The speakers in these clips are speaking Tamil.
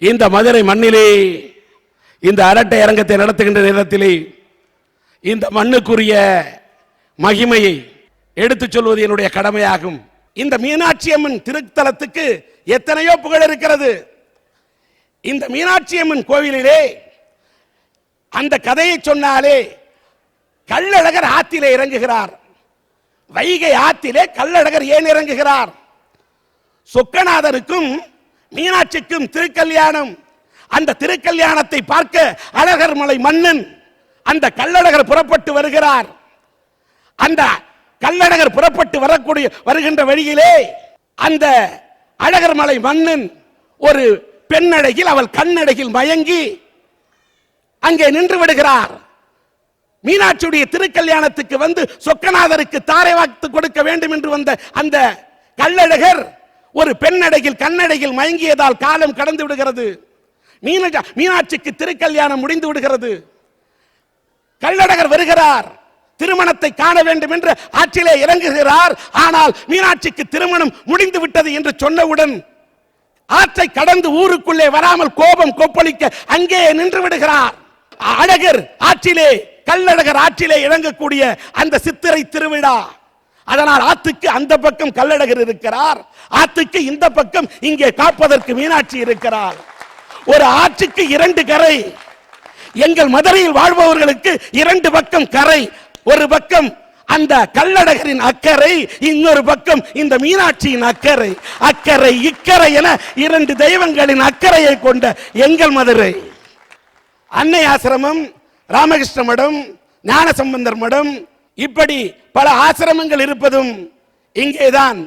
இந்த மதுரை மண்ணிலே இந்த அரட்டை அரங்கத்தை நடத்துகின்ற நேரத்திலே இந்த மண்ணுக்குரிய மகிமையை எடுத்துச் சொல்வது என்னுடைய கடமையாகும். இந்த மீனாட்சி அம்மன் திருத்தலத்துக்கு எத்தனையோ புகழ் இருக்கிறது. இந்த மீனாட்சி அம்மன் கோவிலிலே அந்த கதையை சொன்னாலே கள்ளழகர் ஆத்திலே இறங்குகிறார். வைகை ஆத்திலே கள்ளழகர் ஏன் இறங்குகிறார்? சொக்கநாதருக்கும் மீனாட்சிக்கும் திருக்கல்யாணம். அந்த திருக்கல்யாணத்தை பார்க்க அழகர் மலை மன்னன் அந்த கள்ளழகர் புறப்பட்டு வருகிறார். அந்த கள்ளழகர் புறப்பட்டு வருகின்ற வழியிலே அந்த அழகர் மலை மன்னன் ஒரு பெண்ணழகில் அவள் கண்ணழகில் மயங்கி அங்கே நின்று விடுகிறார். மீனாட்சியுடைய திருக்கல்யாணத்துக்கு வந்து சொக்கநாதருக்கு தாரை வார்த்து கொடுக்க வேண்டும் என்று வந்த அந்த கள்ளழகர் ஒரு பெண்ணழகில் கண்ணழகில் மயங்கியதால் காலம் கடந்து விடுகிறது. மீனாட்சிக்கு திருக்கல்யாணம் முடிந்து விடுகிறது. கள்ளழகர் வருகிறார், திருமணத்தை காண வேண்டும் என்று ஆற்றிலே இறங்குகிறார். ஆனால் மீனாட்சிக்கு திருமணம் முடிந்து விட்டது என்று சொன்னவுடன் ஆற்றை கடந்து ஊருக்குள்ளே வராமல் கோபம் கொப்பளிக்க அங்கே நின்று விடுகிறார். அழகர் ஆற்றிலே கள்ளழகர் ஆற்றிலே இறங்கக்கூடிய அந்த சித்திரை திருவிழா. அதனால் ஆத்துக்கு அந்த பக்கம் கள்ளழகர் இருக்கிறார், ஆத்துக்கு இந்த பக்கம் இங்கே காப்பதற்கு மீனாட்சி இருக்கிறார். ஒரு ஆற்றுக்கு இரண்டு கரை. எங்கள் மதுரையில் வாழ்பவர்களுக்கு இரண்டு பக்கம் கரை. ஒரு பக்கம் அந்த கள்ளழகரின் அக்கறை, இன்னொரு பக்கம் இந்த மீனாட்சியின் அக்கறை. அக்கறை இக்கரை என இரண்டு தெய்வங்களின் அக்கறையை கொண்ட எங்கள் மதுரை. அன்னை ஆசிரமம், ராமகிருஷ்ண மடம், ஞானசம்பந்தர் மடம், இப்படி பல ஆசிரமங்கள் இருப்பதும் இங்கேதான்.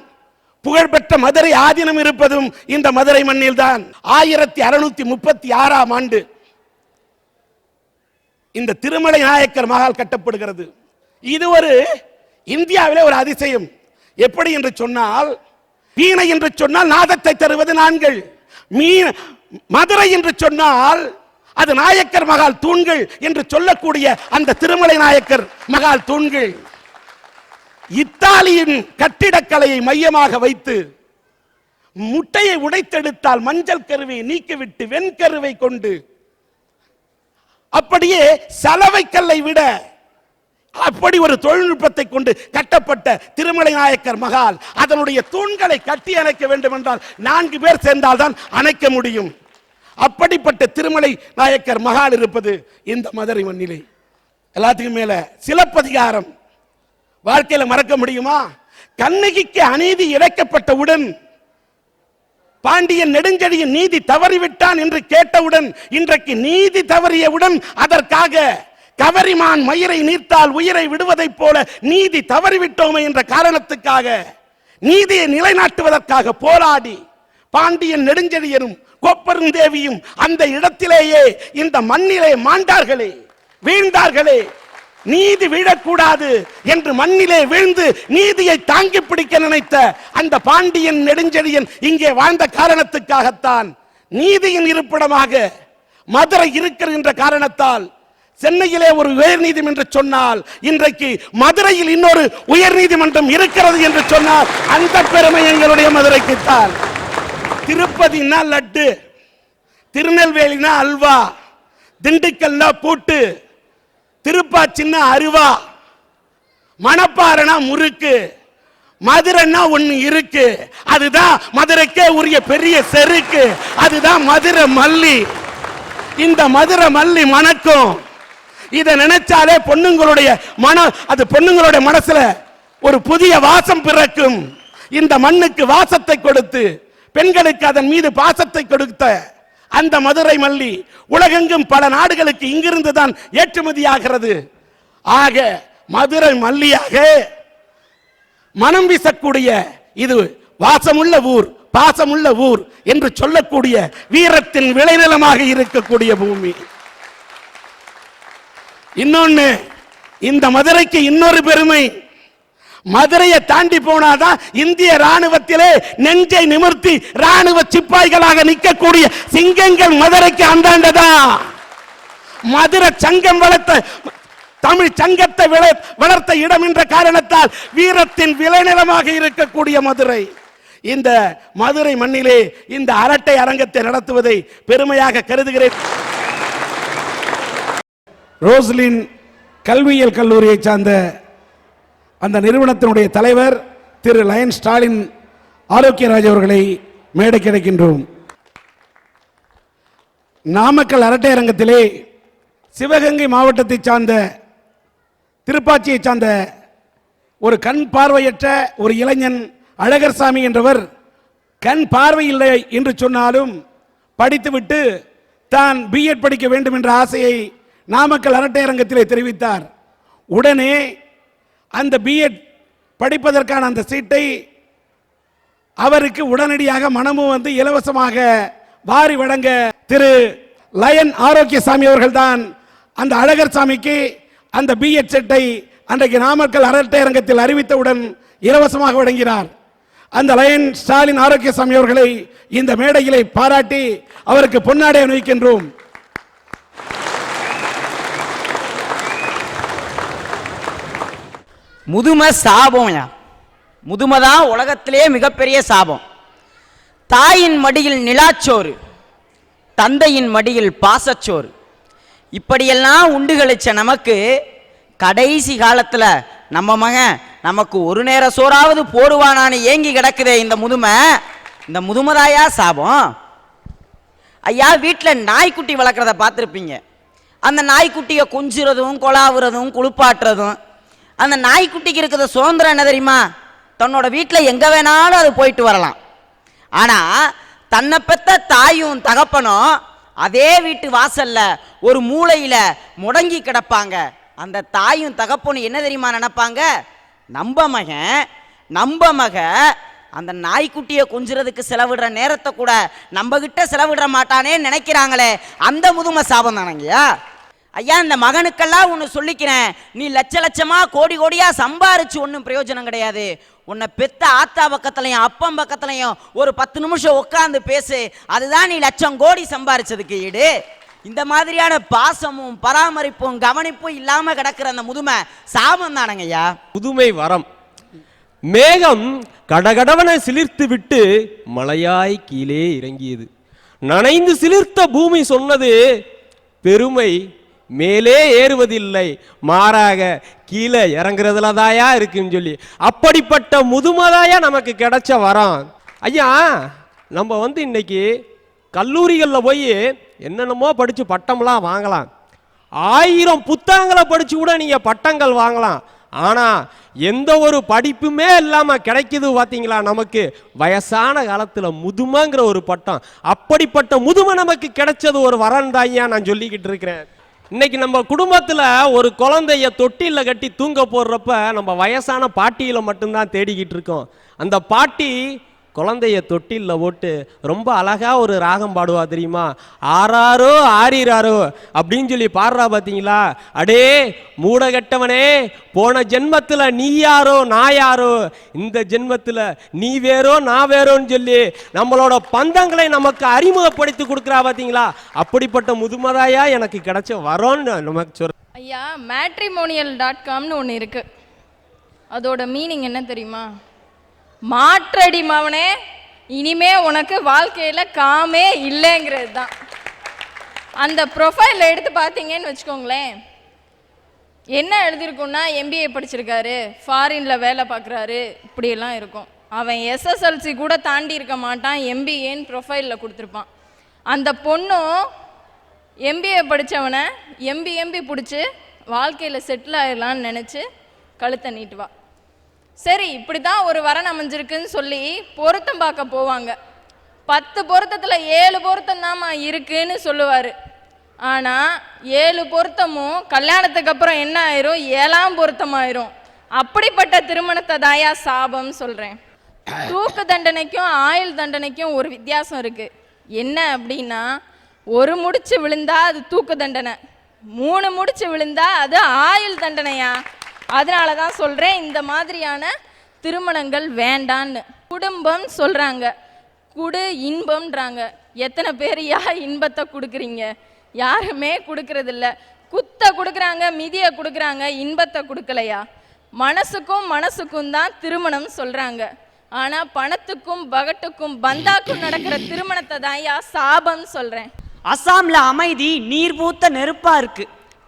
புகழ்பெற்ற மதுரை ஆதீனம் இருப்பதும் இந்த மதுரை மண்ணில் தான். 1636ஆம் ஆண்டு இந்த திருமலை நாயக்கர் மகால் கட்டப்படுகிறது. இது ஒரு இந்தியாவிலே ஒரு அதிசயம். எப்படி என்று சொன்னால், வீணை என்று சொன்னால் நாதத்தை தருவது நான்கள், மதுரை என்று சொன்னால் அது நாயக்கர் மகால் தூண்கள் என்று சொல்லக்கூடிய அந்த திருமலை நாயக்கர் மகால் தூண்கள் இத்தாலியின் கட்டிடக்கலையை மையமாக வைத்து முட்டையை உடைத்தெடுத்தால் மஞ்சள் கருவை நீக்கிவிட்டு வெண்கருவை கொண்டு அப்படியே சலவை கல்லை விட அப்படி ஒரு தொழில்நுட்பத்தை கொண்டு கட்டப்பட்ட திருமலை நாயக்கர் மகால். அதனுடைய தூண்களை கட்டி அணைக்க வேண்டும் என்றால் 4 பேர் சேர்ந்தால் தான் அணைக்க முடியும். அப்படிப்பட்ட திருமலை நாயக்கர் மகால் இருப்பது இந்த மதுரை மண்ணிலே. எல்லாத்துக்கும் மேல சிலப்பதிகாரம் வாழ்க்கையில மறக்க முடியுமா? கண்ணகிக்கு அநீதி இழைக்கப்பட்டவுடன் பாண்டியன் நெடுஞ்செழியன் நீதி தவறிவிட்டான் என்று கேட்டவுடன், இன்றைக்கு நீதி தவறியவுடன் அதற்காக கவரிமான் மயிரை நீர்த்தால் உயிரை விடுவதைப் போல நீதி தவறிவிட்டோமே என்ற காரணத்துக்காக நீதியை நிலைநாட்டுவதற்காக போராடி பாண்டியன் நெடுஞ்செழியனும் கோப்பெருந்தேவியும் அந்த இடத்திலேயே இந்த மண்ணிலே மாண்டார்களே, வீழ்ந்தார்களே. நீதி வீழக்கூடாது என்று மண்ணிலே வீழ்ந்து நீதியை தாங்கி பிடிக்க நினைத்த அந்த பாண்டியன் நெடுஞ்செழியன் இங்கே வாழ்ந்த காரணத்துக்காகத்தான் நீதியின் இருப்பிடமாக மதுரை இருக்கின்ற காரணத்தால் சென்னையிலே ஒரு உயர் நீதிமன்றம் சொன்னால் இன்றைக்கு மதுரையில் இன்னொரு உயர் நீதிமன்றம் இருக்கிறது என்று சொன்னால் அந்த பெருமை எங்களுடைய மதுரைக்குத்தான். திருப்பதினா லட்டு, திருநெல்வேலினா அல்வா, திண்டுக்கல்னா பூட்டு, திருப்பாச்சின்னா அருவா, மணப்பாறைனா முறுக்கு, மதுரைன்னா ஒண்ணு இருக்கு. அதுதான் மதுரைக்கே உரிய பெரிய செருக்கு. அதுதான் மதுரை மல்லி. இந்த மதுரை மல்லி மணக்கும். இதை நினைச்சாலே பொண்ணுங்களுடைய அது பொண்ணுங்களுடைய மனசுல ஒரு புதிய வாசம் பிறக்கும். இந்த மண்ணுக்கு வாசத்தை கொடுத்து பெண்களுக்கு அதன் மீது பாசத்தை கொடுத்த அந்த மதுரை மல்லி உலகெங்கும் பல நாடுகளுக்கு இங்கிருந்து தான் ஏற்றுமதியாகிறது. ஆக மதுரை மல்லியாக மனம் வீசக்கூடிய இது வாசமுள்ள ஊர், பாசமுள்ள ஊர் என்று சொல்லக்கூடிய வீரத்தின் விளைநிலமாக இருக்கக்கூடிய பூமி. இன்னொன்னு, இந்த மதுரைக்கு இன்னொரு பெருமை. மதுரையை தாண்டி போனாதான் இந்திய ராணுவத்திலே நெஞ்சை நிமிர்த்தி ராணுவ சிப்பாய்களாக நிற்கக்கூடிய சிங்கங்கள் மதுரைக்கு அந்தாண்டதான். மதுரை சங்கம் வளர்த்த தமிழ் சங்கத்தை வளர்த்த இடம் என்ற காரணத்தால் வீரத்தின் விளைநிலமாக இருக்கக்கூடிய மதுரை. இந்த மதுரை மண்ணிலே இந்த அரட்டை அரங்கத்தை நடத்துவதை பெருமையாக கருதுகிறேன். ரோஸ்லின் கல்வியியல் கல்லூரியை சார்ந்த அந்த நிறுவனத்தினுடைய தலைவர் திரு லயன் ஸ்டாலின் ஆரோக்கியராஜ் அவர்களை மேடை கிடைக்கின்றோம். நாமக்கல் அரட்டை அரங்கத்திலே சிவகங்கை மாவட்டத்தை சார்ந்த திருப்பாச்சியை சார்ந்த ஒரு கண் பார்வையற்ற ஒரு இளைஞன் அழகர்சாமி என்றவர் கண் பார்வை இல்லை என்று சொன்னாலும் படித்துவிட்டு தான் பிஎட் படிக்க வேண்டும் என்ற ஆசையை நாமக்கல் அரட்டை அரங்கத்திலே தெரிவித்தார். உடனே அந்த பிஎட் படிப்பதற்கான அந்த சீட்டை அவருக்கு உடனடியாக மனமும் வந்து இலவசமாக வாரி வழங்க திரு லயன் ஆரோக்கியசாமி அவர்கள் தான் அந்த அழகர்சாமிக்கு அந்த பிஎட் செட்டை அன்றைக்கு நாமக்கல் அரட்டை அரங்கத்தில் அறிவித்தவுடன் இலவசமாக வழங்கினார். அந்த லயன் ஸ்டாலின் ஆரோக்கியசாமி அவர்களை இந்த மேடையிலே பாராட்டி அவருக்கு பொன்னாடை அணிவிக்கின்றோம். முதுமை சாபம். முதுமைதான் உலகத்திலே மிகப்பெரிய சாபம். தாயின் மடியில் நிலாச்சோறு, தந்தையின் மடியில் பாசச்சோறு, இப்படியெல்லாம் உண்டு கழிச்ச நமக்கு கடைசி காலத்தில் நம்ம மகன் நமக்கு ஒரு நேர சோறாவது போடுவானான்னு ஏங்கி கிடக்குதே இந்த முதுமை. இந்த முதுமைதாயா சாபம். ஐயா, வீட்டில் நாய்க்குட்டி வளர்க்குறத பார்த்துருப்பீங்க. அந்த நாய்க்குட்டியை கொஞ்சுறதும் கொலாவுறதும் குளிப்பாட்டுறதும். அந்த நாய்க்குட்டிக்கு இருக்கிற சுதந்திரம் என்ன தெரியுமா? தன்னோட வீட்டில் எங்கே வேணாலும் அது போயிட்டு வரலாம். ஆனால் தன்னை பெற்ற தாயும் தகப்பனும் அதே வீட்டு வாசல்ல ஒரு மூலையில் முடங்கி கிடப்பாங்க. அந்த தாயும் தகப்பனும் என்ன தெரியுமா நினைப்பாங்க? நம்ப மக அந்த நாய்க்குட்டியை கொஞ்சுறதுக்கு செலவிடுற நேரத்தை கூட நம்ம கிட்ட செலவிட மாட்டானே நினைக்கிறாங்களே, அந்த முதுமை சாபம் தானங்கய்யா. ஐயா, இந்த மகனுக்கெல்லாம் ஒன்று சொல்லிக்கிறேன், நீ லட்ச லட்சமா கோடி கோடியா சம்பாரிச்சு ஒன்றும் பிரயோஜனம் கிடையாது. உன்னை பெத்த ஆத்தா பக்கத்துலையும் அப்பம் பக்கத்துலையும் ஒரு 10 நிமிஷம் உட்காந்து பேசு, அதுதான் நீ லட்சம் கோடி சம்பாரிச்சதுக்கு ஈடு. இந்த மாதிரியான பாசமும் பராமரிப்பும் கவனிப்பும் இல்லாம கிடக்கிற அந்த முதுமை சாபம் தானங்கய்யா. புதுமை வரம். மேகம் கடகடவன சிலிர்த்து விட்டு மழையாய் கீழே இறங்கியது. நனைந்து சிலிர்த்த பூமி சொன்னது, பெருமை மேலே ஏறுவதில்லை, மாறாக கீழே இறங்குறதுல தாயா இருக்குன்னு சொல்லி. அப்படிப்பட்ட முதுமைதாயா நமக்கு கிடைச்ச வரம். ஐயா, நம்ம இன்னைக்கு கல்லூரிகளில் போய் என்னென்னமோ படித்து பட்டம்லாம் வாங்கலாம். 1000 புத்தகங்களை படித்து கூட நீங்கள் பட்டங்கள் வாங்கலாம். ஆனால் எந்த ஒரு படிப்புமே இல்லாமல் கிடைக்குது பார்த்தீங்களா நமக்கு வயசான காலத்தில் முதுமைங்கிற ஒரு பட்டம். அப்படிப்பட்ட முதுமை நமக்கு கிடைச்சது ஒரு வரம் தாயா நான் சொல்லிக்கிட்டு இருக்கிறேன். இன்னைக்கு நம்ம குடும்பத்தில் ஒரு குழந்தைய தொட்டியில் கட்டி தூங்க போடுறப்ப நம்ம வயசான பாட்டியில் மட்டும்தான் தேடிக்கிட்டு இருக்கோம். அந்த பாட்டி குழந்தைய தொட்டிலில் போட்டு ரொம்ப அழகா ஒரு ராகம் பாடுவா தெரியுமா? ஆறாரோ ஆறிராரோ அப்படின்னு சொல்லி பாடுறா பார்த்தீங்களா? அடே மூடகட்டவனே, போன ஜென்மத்தில் நீ யாரோ நான் யாரோ, இந்த ஜென்மத்தில் நீ வேறோ நான் வேறோன்னு சொல்லி நம்மளோட பந்தங்களை நமக்கு அறிமுகப்படுத்தி கொடுக்குறா பார்த்தீங்களா? அப்படிப்பட்ட முதுமதாயா எனக்கு கிடைச்ச வரோன்னு நமக்கு சொல்ற. ஐயா, matrimonial.comனு ஒன்று இருக்கு. அதோட மீனிங் என்ன தெரியுமா? மாற்றடி மவனே, இனிமே உனக்கு வாழ்க்கையில் காமே இல்லைங்கிறது தான். அந்த ப்ரொஃபைல் எடுத்து பார்த்தீங்கன்னு வச்சுக்கோங்களேன், என்ன எழுதியிருக்குன்னா எம்பிஏ படிச்சிருக்காரு, ஃபாரினில் வேலை பார்க்குறாரு, இப்படியெல்லாம் இருக்கும். அவன் எஸ்எஸ்எல்சி கூட தாண்டி இருக்க மாட்டான், எம்பிஏன்னு ப்ரொஃபைலில் கொடுத்துருப்பான். அந்த பொண்ணும் எம்பிஏ படித்தவனை எம்பி பிடிச்சி வாழ்க்கையில் செட்டில் ஆகிடலான்னு நினச்சி கழுத்தை நீட்டுவா. சரி, இப்படி தான் ஒரு வரன் அமைஞ்சிருக்குன்னு சொல்லி பொருத்தம் பார்க்க போவாங்க. 10 பொருத்தத்தில் 7 பொருத்தம் தான்மா இருக்குன்னு சொல்லுவார். ஆனால் 7 பொருத்தமும் கல்யாணத்துக்கு அப்புறம் என்ன ஆயிரும்? 7ஆம் பொருத்தம் ஆயிரும். அப்படிப்பட்ட திருமணத்தை தாயா சாபம் சொல்கிறேன். தூக்கு தண்டனைக்கும் ஆயுள் தண்டனைக்கும் ஒரு வித்தியாசம் இருக்குது. என்ன அப்படின்னா, ஒரு முடிச்சு விழுந்தா அது தூக்கு தண்டனை, 3 முடிச்சு விழுந்தா அது ஆயுள் தண்டனையா. அதனால தான் சொல்கிறேன், இந்த மாதிரியான திருமணங்கள் வேண்டான்னு. குடும்பம் சொல்கிறாங்க, குடு இன்பம்ன்றாங்க. எத்தனை பேரையா இன்பத்தை கொடுக்குறீங்க? யாருமே கொடுக்கறதில்ல. குத்தை கொடுக்குறாங்க, மிதியை கொடுக்குறாங்க, இன்பத்தை கொடுக்கலையா? மனசுக்கும் தான் திருமணம் சொல்கிறாங்க. ஆனா பணத்துக்கும் பகட்டுக்கும் பந்தாக்கும் நடக்கிற திருமணத்தை தான் சாபம்னு சொல்றேன். அசாம்ல அமைதி நீர் பூத்த நெருப்பா இருக்கு.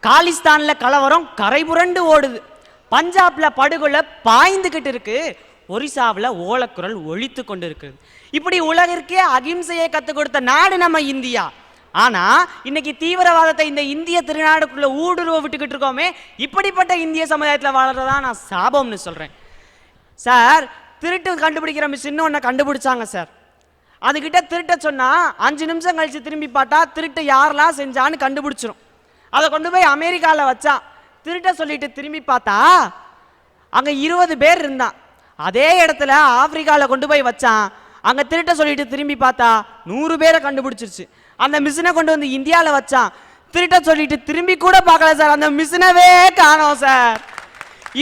காலிஸ்தான்ல கலவரம் கரை புரண்டு ஓடுது. பஞ்சாப்ல படுகொலை பாய்ந்துகிட்டு இருக்கு. ஒரிசாவில் ஓலக்குரல் ஒழித்து கொண்டு இருக்கு. இப்படி உலகிற்கே அகிம்சையை கற்றுக் கொடுத்த நாடு நம்ம இந்தியா. ஆனா இன்னைக்கு தீவிரவாதத்தை இந்த இந்திய திருநாடுக்குள்ள ஊடுருவ விட்டுக்கிட்டு இருக்கோமே. இப்படிப்பட்ட இந்திய சமுதாயத்தில் வாழறதா நான் சாபம்னு சொல்றேன். சார், திருட்டு கண்டுபிடிக்கிற மிஷின் ஒன்றை கண்டுபிடிச்சாங்க சார். அதுகிட்ட திருட்ட சொன்னா 5 நிமிஷம் கழிச்சு திரும்பி பார்த்தா திருட்டு யாரெல்லாம் செஞ்சான்னு கண்டுபிடிச்சிரும். அதை கொண்டு போய் அமெரிக்காவில் வச்சா திருட்ட சொல்லிட்டு திரும்பி பார்த்தா அங்க 20 பேர் இருந்தான். அதே இடத்துல ஆப்பிரிக்காவில் கொண்டு போய் வச்சான். அங்க திருட்ட சொல்லிட்டு திரும்பி பார்த்தா 100 பேரை கண்டுபிடிச்சிருச்சு. அந்த மிஷினை கொண்டு வந்து இந்தியாவில் வச்சான். திருட்ட சொல்லிட்டு திரும்பி கூட பார்க்கல சார், அந்த மிஷினவே காணோம் சார்.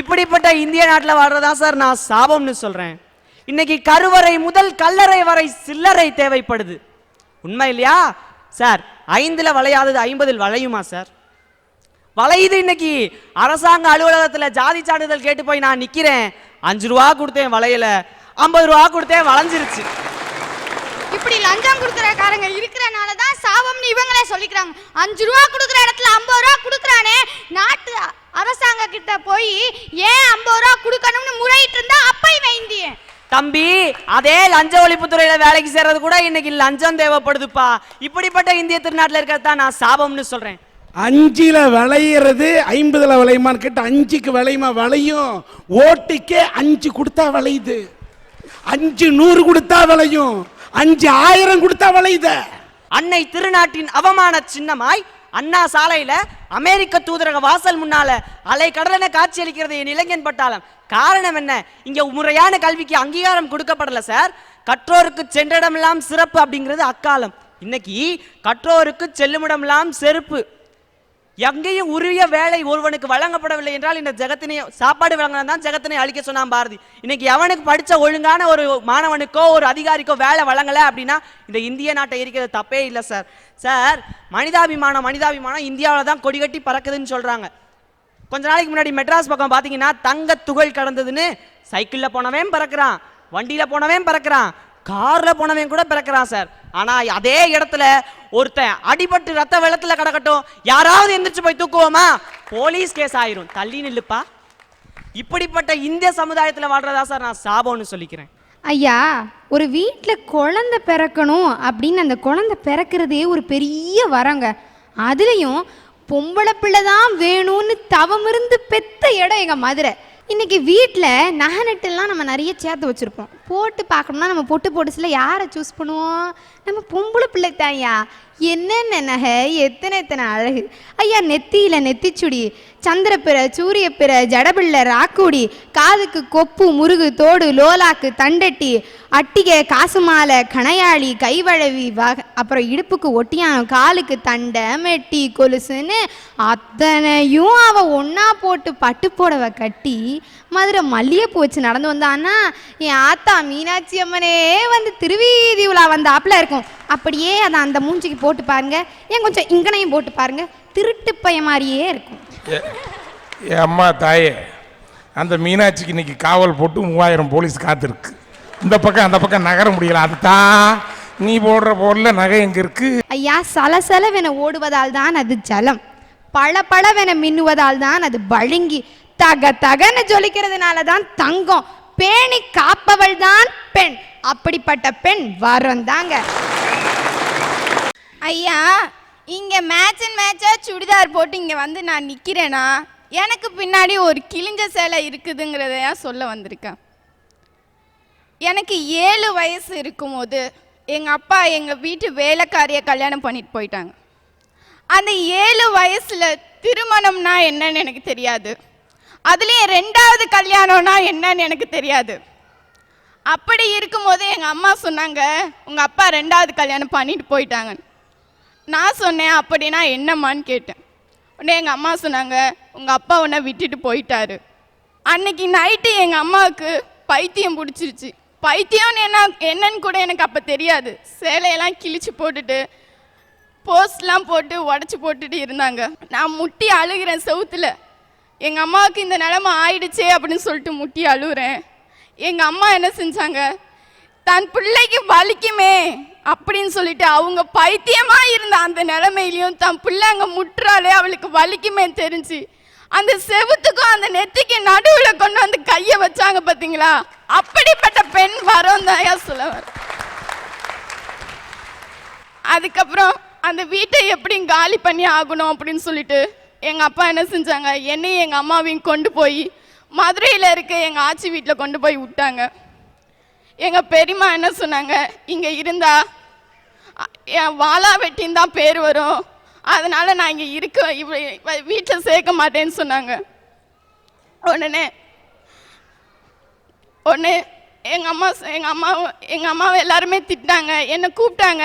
இப்படிப்பட்ட இந்திய நாட்டில் வாழ்றதா சார் நான் சாபம்னு சொல்றேன். இன்னைக்கு கருவறை முதல் கல்லறை வரை சில்லறை தேவைப்படுது. உண்மை இல்லையா சார்? 5ல் வளையாதது 50ல் வளையுமா சார்? வளையுது. இன்னைக்கு அரசாங்க அலுவலகத்தில் ஜாதி சான்றிதழ் கேட்டு போய் நான் நிக்கிறேன். 5 ரூபா கொடுத்தேன் வளையல, 50 ரூபா கொடுத்தேன் வளைஞ்சிருச்சு. இப்படி லஞ்சம் கொடுக்குறக்காரங்க இருக்கிறனால தான் சாபம்னு இவங்களே சொல்லிக்கிறாங்க. 5 ரூபா கொடுக்குற இடத்துல 50 ரூபா கொடுக்குறானே, நாட்டு அரசாங்க கிட்ட போய் ஏன் 50 ரூபா கொடுக்கணும்னு முறையிட்டு இருந்தா அப்ப இவன் இந்திய தம்பி. அதே லஞ்ச ஒழிப்புத்துறையில வேலைக்கு சேர்றது கூட இன்னைக்கு லஞ்சம் தேவைப்படுதுப்பா. இப்படிப்பட்ட இந்திய திருநாட்டில் இருக்கிறது தான் நான் சாபம்னு சொல்றேன். 5ல் விளையிறது 50ல் விளையுமான்னு கேட்டு 5க்கு விளையுமா? விளையும். ஓட்டுக்கே 5 கொடுத்தா விளையுது, 5 100 கொடுத்தா விளையும், 5 1000 கொடுத்தா விளையுது. அன்னை திருநாட்டின் அவமான சின்னமாய் அண்ணா சாலையில அமெரிக்க தூதரக வாசல் முன்னால அலை கடலென காட்சியளிக்கிறது என் இளைஞன் பட்டாளம். காரணம் என்ன? இங்க முறையான கல்விக்கு அங்கீகாரம் கொடுக்கப்படல சார். கற்றோருக்கு சென்றிடமெல்லாம் சிறப்பு அப்படிங்கிறது அக்காலம். இன்னைக்கு கற்றோருக்கு செல்லுமிடமெல்லாம் செருப்பு. எங்கேயும் உரிய வேலை ஒருவனுக்கு வழங்கப்படவில்லை என்றால் இந்த ஜெகத்தினை சாப்பாடு வழங்கினா தான் ஜெகத்தினை அழிக்க சொன்னான் பாரதி. இன்னைக்கு எவனுக்கு படித்த ஒழுங்கான ஒரு மாணவனுக்கோ ஒரு அதிகாரிக்கோ வேலை வழங்கலை அப்படின்னா இந்த இந்திய நாட்டை இருக்கிறது தப்பே இல்லை சார். சார், மனிதாபிமானம் இந்தியாவில் தான் கொடி கட்டி பறக்குதுன்னு சொல்றாங்க. கொஞ்ச நாளைக்கு முன்னாடி மெட்ராஸ் பக்கம் பார்த்தீங்கன்னா தங்க துகள் கடந்ததுன்னு சைக்கிளில் போனவன் பறக்கிறான், வண்டியில் போனவன் பறக்கிறான், காரில் போனவன் கூட பிறக்கிறான் சார். ஆனா அதே இடத்துல ஒருத்தன் அடிபட்டு ரத்த வெள்ளத்துல கிடக்கட்டும், யாராவது எந்திரிச்சு போய் தூக்குவோமா? போலீஸ் கேஸ் ஆயிரும். தள்ளி நில்லுப்பா. இப்படிப்பட்ட இந்திய சமுதாயத்துல வாழ்றதா சார் நான் சாபம்னு சொல்லிக்கிறேன். ஐயா, ஒரு வீட்டில் குழந்தை பிறக்கணும் அப்படின்னு அந்த குழந்தை பிறக்கிறதே ஒரு பெரிய வரங்க. அதுலேயும் பொம்பளை பிள்ளை தான் வேணும்னு தவம் இருந்து பெத்த இடம் எங்கள் மதுரை. இன்றைக்கி வீட்டில் நகை நட்டுலாம் நம்ம நிறைய சேர்த்து வச்சுருப்போம். போட்டு பார்க்கணும்னா நம்ம பொட்டு போட்டுச்சில் யாரை சூஸ் பண்ணுவோம்? நம்ம பொம்பளை பிள்ளை தான்யா. என்னென்ன நகை, எத்தனை அழகு ஐயா. நெத்தியில் நெத்திச்சுடி, சந்திரப்பிறை, சூரியப்பிறை, ஜடபிள்ளை, ராக்கூடி, காதுக்கு கொப்பு, முருகு, தோடு, லோலாக்கு, தண்டட்டி, அட்டிகை, காசு மாலை, கணையாளி, கைவழவி, அப்புறம் இடுப்புக்கு ஒட்டியானம், காலுக்கு தண்டை, மெட்டி, கொலுசுன்னு அத்தனையும் அவள் ஒன்றா போட்டு பட்டு போடவை கட்டி மதுரை மல்லிகைப்பூ வச்சு நடந்து வந்தான்னா என் ஆத்தா மீனாட்சி அம்மனே வந்து திருவீதி உலா வந்த ஆப்பில் இருக்கும். அப்படியே அதை அந்த மூஞ்சிக்கு போட்டு பாருங்க, ஏன் கொஞ்சம் இங்கனையும் போட்டு பாருங்க, திருட்டு பைய மாதிரியே இருக்கும். என் அம்மா தாயே, அந்த மீனாட்சிக்கு இன்னைக்கு காவல் போட்டு 3000 போலீஸ் காத்திருக்கு. இந்த பக்கம் அந்த பக்கம் நகர முடியல. அதுதான் நீ போடுற போடல நகை எங்க இருக்கு? ஐயா, சலசலவென ஓடுவதால் தான் அது ஜலம், பளபளவென மின்னுவதால் தான் அது பழுங்கி, தக தகன்னு ஜொலிக்கிறதுனால தான் தங்கம், பேணி காப்பவள் தான் பெண். அப்படிப்பட்ட பெண் வரம் தாங்க. ஐயா, இங்கே மேட்சா சுடிதார் போட்டு இங்கே வந்து நான் நிற்கிறேன்னா எனக்கு பின்னாடி ஒரு கிழிஞ்ச சேலை இருக்குதுங்கிறதையா சொல்ல வந்திருக்கேன். எனக்கு 7 வயசு இருக்கும்போது எங்கள் அப்பா எங்கள் வீட்டு வேலைக்காரியை கல்யாணம் பண்ணிட்டு போயிட்டாங்க. அந்த 7 வயசில் திருமணம்னா என்னன்னு எனக்கு தெரியாது, அதுலேயும் 2வது கல்யாணம்னா என்னன்னு எனக்கு தெரியாது. அப்படி இருக்கும்போது எங்கள் அம்மா சொன்னாங்க, உங்கள் அப்பா 2வது கல்யாணம் பண்ணிட்டு போயிட்டாங்க. நான் சொன்னேன், அப்படின்னா என்னம்மான்னு கேட்டேன். உடனே எங்கள் அம்மா சொன்னாங்க, உங்கள் அப்பா உன்னை விட்டுட்டு போயிட்டாரு. அன்னைக்கு நைட்டு எங்கள் அம்மாவுக்கு பைத்தியம் பிடிச்சிருச்சு. பைத்தியம்னு என்னன்னு கூட எனக்கு அப்போ தெரியாது. சேலையெல்லாம் கிழிச்சு போட்டுட்டு போஸ்ட்லாம் போட்டு உடச்சி போட்டுட்டு இருந்தாங்க. நான் முட்டி அழுகிறேன் செவுத்துல. எங்கள் அம்மாவுக்கு இந்த நிலைமை ஆயிடுச்சே அப்படின்னு சொல்லிட்டு முட்டி அழுகிறேன். எங்கள் அம்மா என்ன செஞ்சாங்க, தன் பிள்ளைக்கு வலிக்குமே அப்படின்னு சொல்லிட்டு அவங்க பைத்தியமாக இருந்த அந்த நிலைமையிலையும் தன் பிள்ளை அங்கே முட்டுறாலே அவளுக்கு வலிக்குமே தெரிஞ்சு அந்த செவுத்துக்கும் அந்த நெத்திக்கு நடுவில் கொண்டு வந்து கையை வச்சாங்க பார்த்தீங்களா. அப்படிப்பட்ட பெண் வரோம் தான் சொல்லுவார். அதுக்கப்புறம் அந்த வீட்டை எப்படி காலி பண்ணி ஆகணும் அப்படின்னு சொல்லிட்டு எங்கள் அப்பா என்ன செஞ்சாங்க, என்னையும் எங்கள் அம்மாவையும் கொண்டு போய் மதுரையில் இருக்க எங்கள் ஆச்சி வீட்டில் கொண்டு போய் விட்டாங்க. எங்கள் பெரியம்மா என்ன சொன்னாங்க, இங்கே இருந்தா என் வாலா வெட்டின்னு தான் பேர் வரும், அதனால் நான் இங்கே வீட்டில் சேர்க்க மாட்டேன்னு சொன்னாங்க. உடனே எங்கள் அம்மாவை எல்லாருமே திட்டாங்க, என்னை கூப்பிட்டாங்க.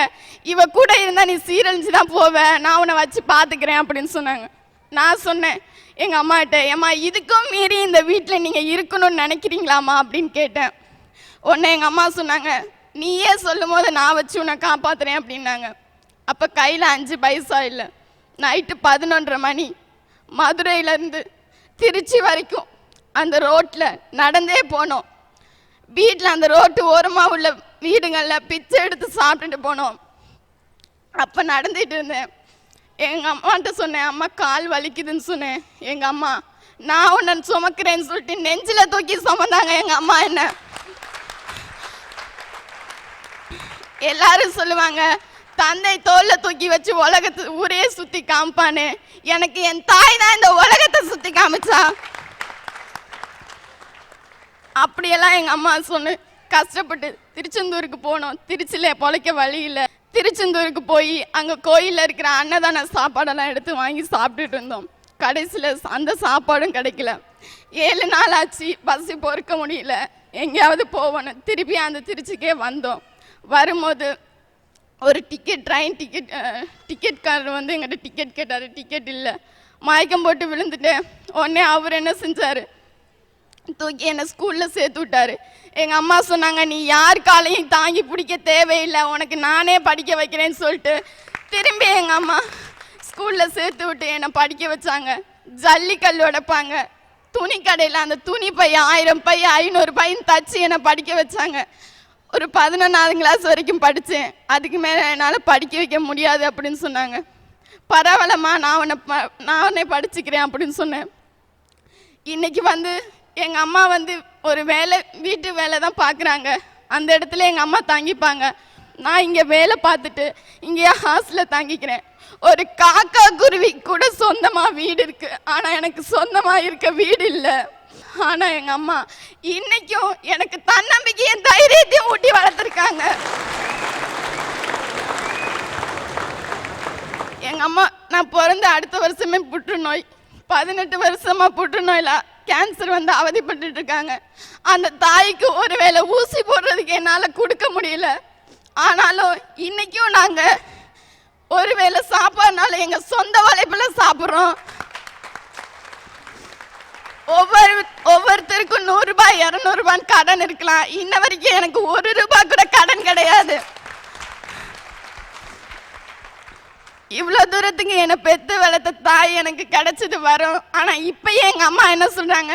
இவ கூட இருந்தால் நீ சீரழிஞ்சு தான் போவ, நான் உன்னை வச்சு பார்த்துக்கிறேன் அப்படின்னு சொன்னாங்க. நான் சொன்னேன் எங்கள் அம்மாகிட்ட, ஏம்மா இதுக்கும் மீறி இந்த வீட்டில் நீங்கள் இருக்கணும்னு நினைக்கிறீங்களாம்மா அப்படின்னு கேட்டேன். உடனே எங்கள் அம்மா சொன்னாங்க, நீயே சொல்லும் போது நான் வச்சு உன்னை காப்பாற்றுறேன் அப்படின்னாங்க. அப்போ கையில் 5 பைசா இல்லை. நைட்டு 11:30 மணி மதுரையிலேருந்து திருச்சி வரைக்கும் அந்த ரோட்டில் நடந்தே போனோம். வீட்டில் அந்த ரோட்டு ஓரமாக உள்ள வீடுகளில் பிச்சை எடுத்து சாப்பிட்டுட்டு போனோம். அப்போ நடந்துட்டு இருந்தேன். எங்கள் அம்மாட்ட சொன்னேன், அம்மா கால் வலிக்குதுன்னு சொன்னேன். எங்கள் அம்மா, நான் உன்னை சுமக்கிறேன்னு சொல்லிட்டு நெஞ்சில் தூக்கி சுமந்தாங்க எங்கள் அம்மா என்ன. எல்லாரும் சொல்லுவாங்க, தந்தை தோல்ல தூக்கி வச்சு உலகத்தை ஊரே சுற்றி காமிப்பானே. எனக்கு என் தாய் தான் இந்த உலகத்தை சுற்றி காமிச்சா. அப்படியெல்லாம் எங்கள் அம்மா சொன்னு கஷ்டப்பட்டு திருச்செந்தூருக்கு போனோம். திருச்சியில் பொழைக்க வழி இல்லை. திருச்செந்தூருக்கு போய் அங்கே கோயிலில் இருக்கிற அன்னதான சாப்பாடெல்லாம் எடுத்து வாங்கி சாப்பிட்டுட்டு இருந்தோம். கடைசியில் அந்த சாப்பாடும் கிடைக்கல. 7 நாள் ஆச்சு, பஸ்ஸு பொறுக்க முடியல, எங்கேயாவது போகணும். திருப்பி அந்த திருச்சிக்கே வந்தோம். வரும்போது ஒரு ட்ரெயின் டிக்கெட்காரர் வந்து எங்கிட்ட டிக்கெட் கேட்டார். டிக்கெட் இல்லை, மயக்கம் போட்டு விழுந்துட்டேன். உடனே அவர் என்ன செஞ்சார், தூக்கி என்னை ஸ்கூலில் சேர்த்து விட்டார். எங்கள் அம்மா சொன்னாங்க, நீ யார் காலையும் தாங்கி பிடிக்க தேவையில்லை, உனக்கு நானே படிக்க வைக்கிறேன்னு சொல்லிட்டு திரும்பி எங்கள் அம்மா ஸ்கூலில் சேர்த்து விட்டு என்னை படிக்க வச்சாங்க. ஜல்லிக்கல் உடைப்பாங்க, துணி கடையில் அந்த துணி பை 1000 பை 500 பைன்னு தச்சு என்னை படிக்க வச்சாங்க. ஒரு 11ஆவது கிளாஸ் வரைக்கும் படித்தேன். அதுக்கு மேலே என்னால் படிக்க வைக்க முடியாது அப்படின்னு சொன்னாங்க. பரவாயில்லம்மா, நான் உன்னை படிச்சுக்கிறேன் அப்படின்னு சொன்னேன். இன்றைக்கி வந்து எங்கள் அம்மா வந்து ஒரு வீட்டு வேலை தான் பார்க்குறாங்க. அந்த இடத்துல எங்கள் அம்மா தங்கிப்பாங்க. நான் இங்கே வேலை பார்த்துட்டு இங்கேயே ஹாஸ்டலில் தங்கிக்கிறேன். ஒரு காக்கா குருவி கூட சொந்தமாக வீடு இருக்குது, ஆனால் எனக்கு சொந்தமாக இருக்க வீடு இல்லை. ஆனால் எங்கள் அம்மா இன்னைக்கும் எனக்கு தன்னம்பிக்கையும் தைரியத்தையும் ஊட்டி வளர்த்துருக்காங்க. எங்கள் அம்மா, நான் பிறந்த அடுத்த வருஷமே புற்றுநோய், 18 வருஷமாக புற்றுநோயில் கேன்சர் வந்து அவதிப்பட்டு இருக்காங்க. அந்த தாய்க்கு ஒருவேளை ஊசி போடுறதுக்கு என்னால் கொடுக்க முடியல. ஆனாலும் இன்னைக்கும் நாங்கள் ஒருவேளை சாப்பாடுனால எங்கள் சொந்த உழைப்பில் சாப்பிட்றோம். ஒவ்வொருத்தருக்கும் 100 ரூபாய் 200 ரூபான்னு கடன் இருக்கலாம். இன்ன வரைக்கும் எனக்கு 1 ரூபாய் கூட கடன் கிடையாது. இவ்வளோ தூரத்துக்கு என்னை பெற்று வளர்த்த தாய் எனக்கு கிடைச்சது வரும். ஆனால் இப்பயே எங்கள் அம்மா என்ன சொல்கிறாங்க,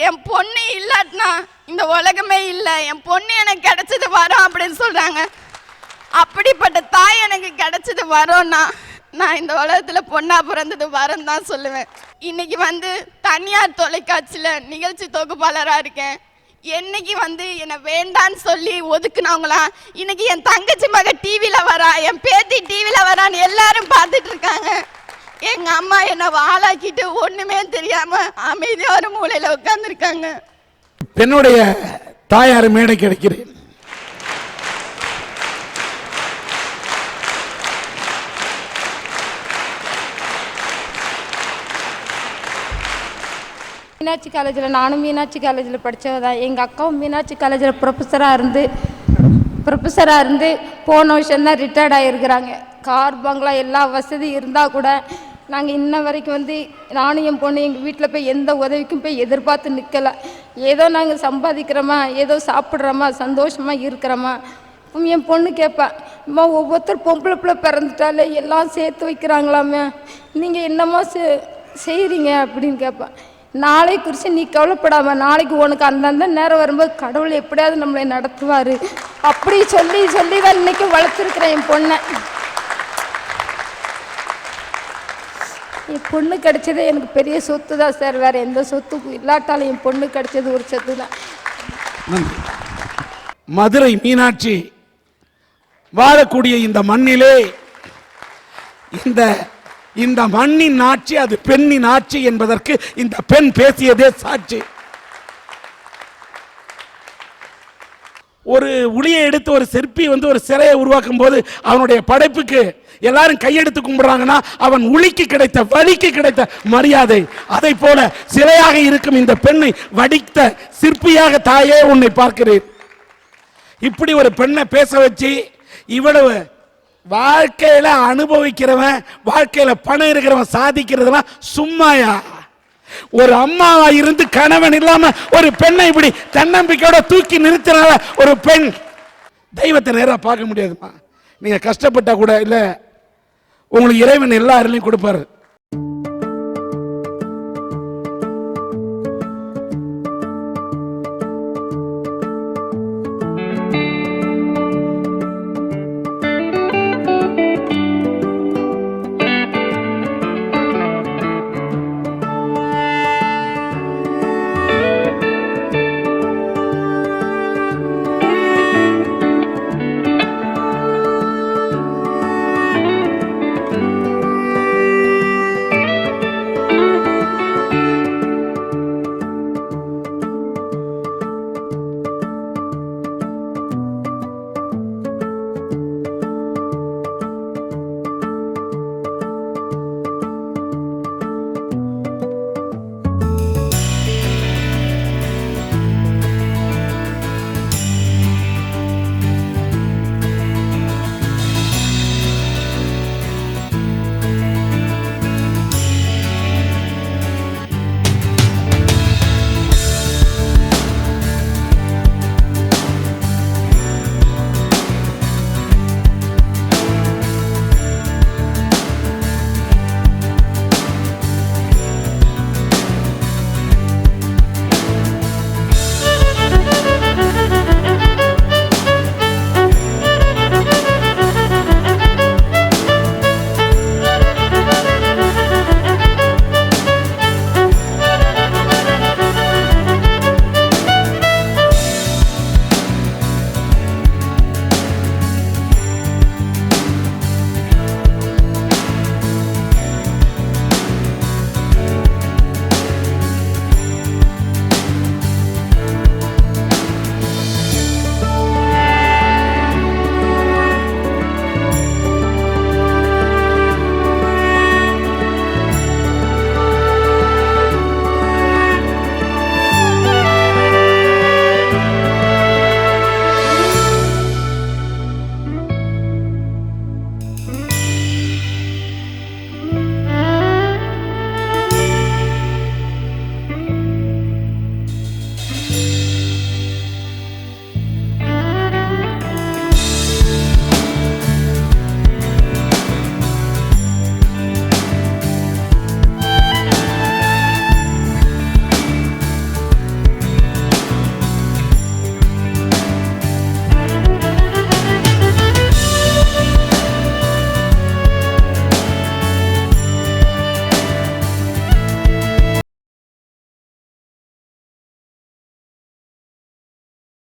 என் பொண்ணு இல்லாட்டினா இந்த உலகமே இல்லை, என் பொண்ணு எனக்கு கிடைச்சது வரும் அப்படின்னு சொல்கிறாங்க. அப்படிப்பட்ட தாய் எனக்கு கிடைச்சது வரும்னா நான் இந்த உலகத்தில் பொண்ணாக பிறந்தது வரும் தான் சொல்லுவேன். இன்னைக்கு வந்து தனியார் தொலைக்காட்சியில் நிகழ்ச்சி தொகுப்பாளராக இருக்கேன். என்னைக்கு வந்து என்னை வேண்டான்னு சொல்லி ஒதுக்குனவங்களாம் இன்னைக்கு என் தங்கச்சி மக டிவியில் வரா, என் பேத்தி டிவியில் வரான்னு எல்லாரும் பார்த்துட்டு இருக்காங்க. எங்கள் அம்மா என்னை வாழாக்கிட்டு ஒன்றுமே தெரியாமல் அமைதியாக ஒரு மூலையில் உட்காந்துருக்காங்க. பெண்ணுடைய தாயார் மேடை கிடைக்கிறேன். மீனாட்சி காலேஜில், நானும் மீனாட்சி காலேஜில் படித்தவ தான். எங்கள் அக்காவும் மீனாட்சி காலேஜில் ப்ரொஃபஸராக இருந்து போன வருஷம்தான் ரிட்டையர்ட் ஆகிருக்கிறாங்க. கார் பங்களா எல்லா வசதி இருந்தால் கூட நாங்கள் இன்ன வரைக்கும் வந்து நானும் என் பொண்ணு எங்கள் வீட்டில் போய் எந்த உதவிக்கும் போய் எதிர்பார்த்து நிற்கலை. ஏதோ நாங்கள் சம்பாதிக்கிறோமா, ஏதோ சாப்பிட்றோமா, சந்தோஷமாக இருக்கிறோமா. என் பொண்ணு கேட்பேன், அம்மா ஒவ்வொருத்தர் பொம்பளை பிள்ளை பிறந்துட்டாலே எல்லாம் சேர்த்து வைக்கிறாங்களாமே, நீங்கள் என்னம்மா செய்கிறீங்க அப்படின்னு கேட்பேன். நாளை குறித்து நீ கவலைப்படாம, நாளைக்கு உனக்கு அந்தந்த நேரம் வரும்போது கடவுள் எப்படியாவது நம்மளை நடத்துவார் அப்படி சொல்லி சொல்லி தான் இன்னைக்கு வளர்த்துருக்குறேன் என் பொண்ணை. என் பொண்ணு கிடைச்சதே எனக்கு பெரிய சொத்து தான் சார். வேற எந்த சொத்துக்கும் இல்லாட்டாலும் என் பொண்ணு கிடைச்சது ஒரு சொத்து தான். மதுரை மீனாட்சி வாழக்கூடிய இந்த மண்ணிலே இந்த மண்ணின் ஆட்சி அது பெண்ணின் ஆட்சி என்பதற்கு இந்த பெண் பேசியதே சாட்சி. ஒரு உளியை எடுத்து ஒரு சிற்பி ஒரு சிலையை உருவாக்கும் போது அவனுடைய படைப்புக்கு எல்லாரும் கையெடுத்து கும்பிடுறாங்கன்னா அவன் உளிக்கு கிடைத்த வலிக்கு கிடைத்த மரியாதை. அதை போல சிலையாக இருக்கும் இந்த பெண்ணை வடித்த சிற்பியாக தாயே உன்னை பார்க்கிறேன். இப்படி ஒரு பெண்ணை பேச வச்சு இவ்வளவு வாழ்க்கையில அனுபவிக்கிறவன், வாழ்க்கையில பணம் இருக்கிறவன் சாதிக்கிறதுலாம் சும்மாயா? ஒரு அம்மாவா இருந்து கணவன் இல்லாம ஒரு பெண்ணை இப்படி தன்னம்பிக்கையோட தூக்கி நிறுத்தினால ஒரு பெண் தெய்வத்தை நேரா பார்க்க முடியாதுமா. நீங்க கஷ்டப்பட்டா கூட இல்ல, உங்களுக்கு இறைவன் எல்லா அருளையும் கொடுப்பாரு.